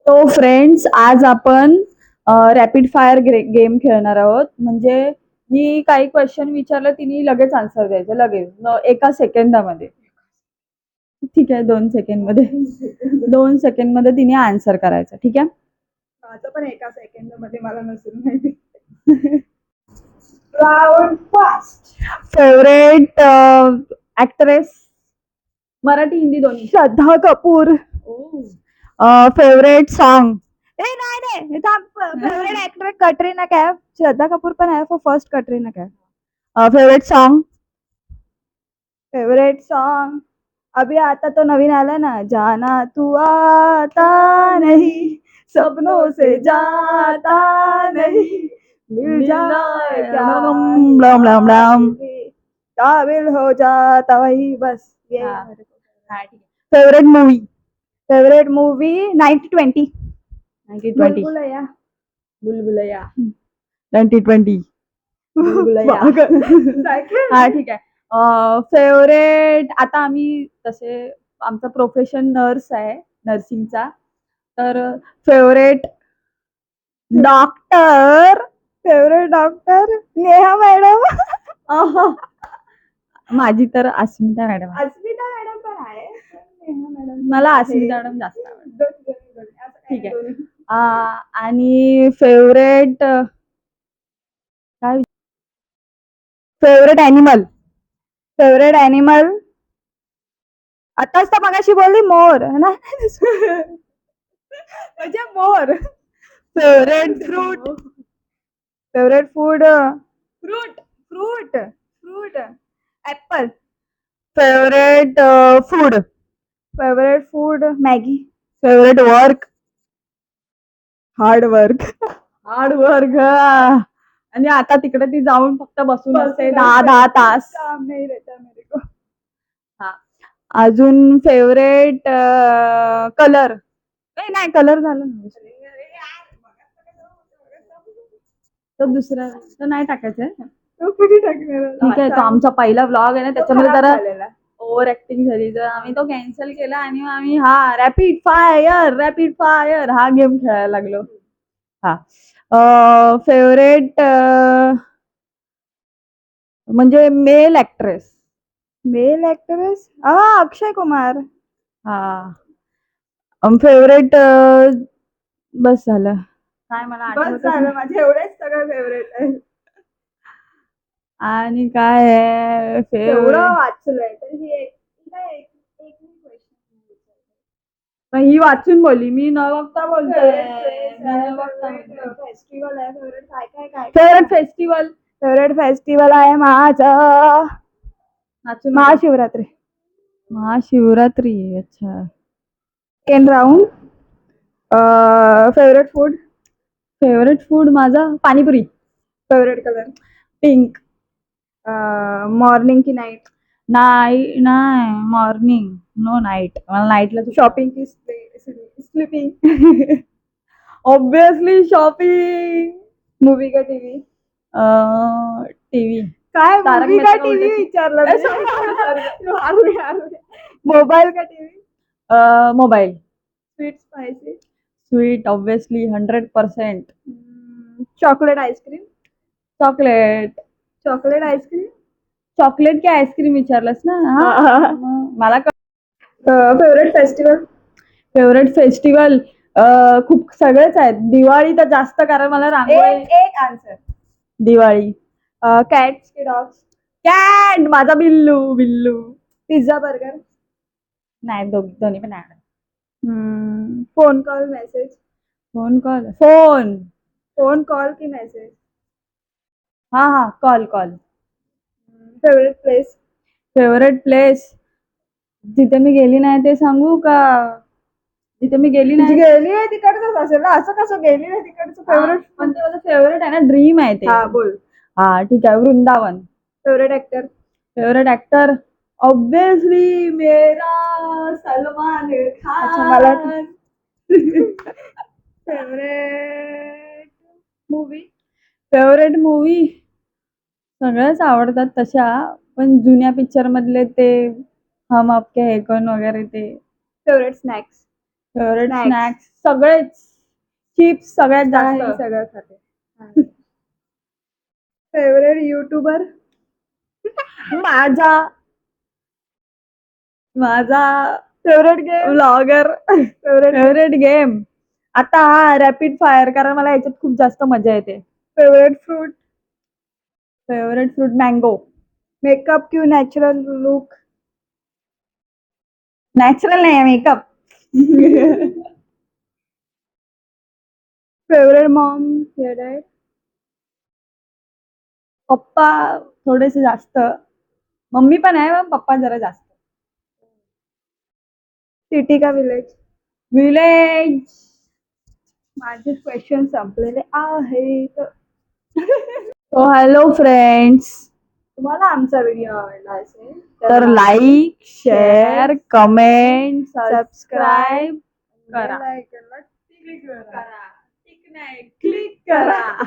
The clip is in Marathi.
तो फ्रेंड्स आज आपण रॅपिड फायर गेम खेळणार आहोत. म्हणजे मी काही क्वेश्चन विचारलं, तिने लगेच आन्सर द्यायचं, लगेच एका सेकंदामध्ये. ठीक आहे, 2 सेकंड मध्ये 2 सेकंड मध्ये तिने आन्सर करायचं. ठीक आहे. माझं पण एका सेकंड मध्ये मला नसेल माहिती. Round first. Favourite actress, Marathi Hindi दोन्ही. श्रद्धा कपूर. Favourite song. नाही नाही, फेवरेट ऍक्टर कटरीना कैफ. श्रद्धा कपूर पण आहे, first Katrina Kaif. Favourite song. Favourite song अभी आता तो नवीन आला ना, जाना तू आता नहीं, सपनों से जाता नहीं, मिल जाए ब्लम ब्लम ब्लम ब्लम, काबिल हो जाता वही बस. ये फेवरेट मूवी. Favourite movie 90-20. 90-20. बुलबुलैया. बुलबुलैया. 90-20. बुलबुलैया. हा ठीक आहे. फेवरेट, आता आम्ही तसे आमचा प्रोफेशन नर्स आहे, नर्सिंगचा. तर favourite doctor. Favourite doctor Neha madam. माझी तर अस्मिता मॅडम. अस्मिता मॅडम पण आहे. नेहा मॅडम मला अस्मिता मॅडम जास्त आवडते. ठीक आहे. आहे. आणि फेवरेट काय, फेवरेट ॲनिमल. फेवरेट ॲनिमल आताच तर मगाशी बोलली मोर है ना. म्हणजे मोर. Favourite fruit. Favourite food fruit. Fruit. Fruit apple. Favourite food. Favourite food Maggi. Favourite work hard work. Hard work. आणि आता तिकडे ती जाऊन फक्त बसून असते 10-10 तास. काम नाही रहता मेरे को. हा. अजून फेवरेट कलर. नाही, कलर झालं ना. तो दुसरा तो नाही टाकायचा. तो कुठे टाकणार? ठीक आहे, तो आमचा पहिला व्लॉग आहे ना, त्याच्यामध्ये जरा झालेला. ओव्हर ऍक्टिंग झाली, तर आम्ही तो कॅन्सल केला आणि आम्ही हा रॅपिड फायर हा गेम खेळायला लागलो. हा. फेवरेट म्हणजे mail actress. Mail actress Akshay Kumar. हा. फेवरेट बस झालं. काय मला बस आठवतच झालं, नाही. माझे एवढेच सगळे फेवरेट आहे. आणि काय आहे एवढं फेवरेट. वाचलंय तर ही एक क्वेश्चन. ही वाचून बोलली, मी न बघता बोलतोय. फेस्टिवल आहे. फेवरेट काय काय काय फेवरेट फेस्टिवल. फेवरेट फेस्टिवल आहे माझं महाशिवरात्री. महाशिवरात्री. अच्छा. Second round. Favourite food. Favourite food माझा panipuri. Favourite colour pink. Morning की नाईट. नाही मॉर्निंग, नो नाईट. मला नाईटला शॉपिंग की स्लीपिंग. Obviously shopping. मूवी का टीव्ही. टीव्ही. काय तारक मूवी मेहता का का टीव्ही उलटा विचारलं मी. मोबाईल का TV. Mobile. Sweet spicy. Sweet obviously 100%. Chocolate ice cream. Chocolate. Chocolate ice cream. Chocolate की आईस्क्रीम विचारलंस ना. हा. मला फेवरेट फेस्टिवल. फेवरेट फेस्टिवल खूप सगळेच आहेत. दिवाळी तर जास्त, कारण मला रांगोळी. एक आन्सर. दिवाळी. कॅट्स की डॉग्स. कॅट. माझा बिल्लू. Pizza burger. नाही, दोन्ही पण नाही. Phone call message. Phone call की मेसेज. हा call. Favourite place. Favourite place जिथे मी गेली नाही ते सांगू का? जिथे मी गेली नाही. गेली आहे तिकडचंच असेल ना, असं कसं गेली नाही तिकडचं फेवरेट. पण ते माझं फेवरेट आहे ना, ड्रीम आहे ते. हा बोल. हा ठीक आहे, Vrindavan. Favourite actor. Favourite actor obviously मेरा सलमान खान. मला फेवरेट मूवी. फेवरेट मूवी सगळ्याच आवडतात तशा, पण जुन्या पिक्चर मधले ते हम आपके है कौन वगैरे ते. Favourite snacks. Favourite Snacks. Snacks सगळेच, चिप्स सगळ्यात हे जास्त. सगळं खाते. फेवरेट युट्यूबर माझा माझा favourite game blogger. Favourite favourite game आता हा रॅपिड फायर, कारण मला याच्यात खूप जास्त मजा येते. Favourite fruit favourite fruit mango. Makeup Q natural look natural नाही मेकअप. फेवरेट मॉम फेवरेट पप्पा थोडेसे जास्त, मम्मी पण आहे पण पप्पा जरा जास्त. सिटी का विलेज विलेज. माझे क्वेश्चन संपलेले आहेत. सो हॅलो फ्रेंड्स, तुम्हाला आमचा व्हिडिओ आवडला असेल तर लाईक शेअर कमेंट सबस्क्राईब करा. क्लिक करा.